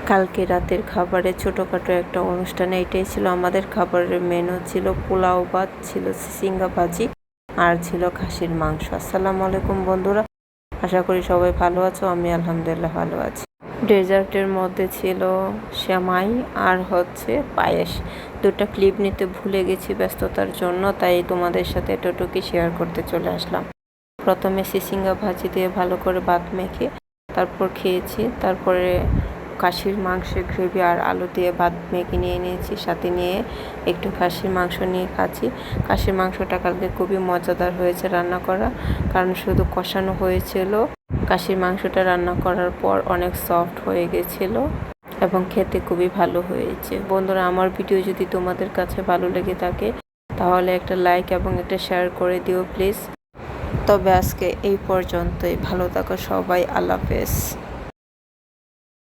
কালকে রাতের খাবারে ছোটোখাটো একটা অনুষ্ঠানে এটাই ছিল আমাদের খাবারের মেনু। ছিল পোলাও ভাত, ছিল সিঙ্গা ভাজি, আর ছিল খাসির মাংস। আসসালামু আলাইকুম বন্ধুরা, আশা করি সবাই ভালো আছো। আমি আলহামদুলিল্লাহ ভালো আছি। ডেজার্টের মধ্যে ছিল সেমাই আর পায়েস। দুটো ক্লিপ নিতে ভুলে গেছি ব্যস্ততার জন্য, তাই তোমাদের সাথে এতটুকুই শেয়ার করতে চলে আসলাম। প্রথমে সিঙ্গা ভাজি দিয়ে ভালো করে ভাত মেখে তারপর খেয়েছি। তারপরে খাসির মাংসের গ্রেভি আর আলু দিয়ে ভাত মেখে নিয়েছি, সাথে নিয়ে একটু খাসির মাংস নিয়ে খাচ্ছি। খাসির মাংসটা কালকে খুবই মজাদার হয়েছে রান্না করা, কারণ শুধু কষানো হয়েছিল। খাসির মাংসটা রান্না করার পর অনেক সফট হয়ে গেছিলো এবং খেতে খুবই ভালো হয়েছে। বন্ধুরা, আমার ভিডিও যদি তোমাদের কাছে ভালো লেগে থাকে তাহলে একটা লাইক এবং একটা শেয়ার করে দিও প্লিজ। তবে আজকে এই পর্যন্তই। ভালো থাকো সবাই, আল্লাহ হাফেজ।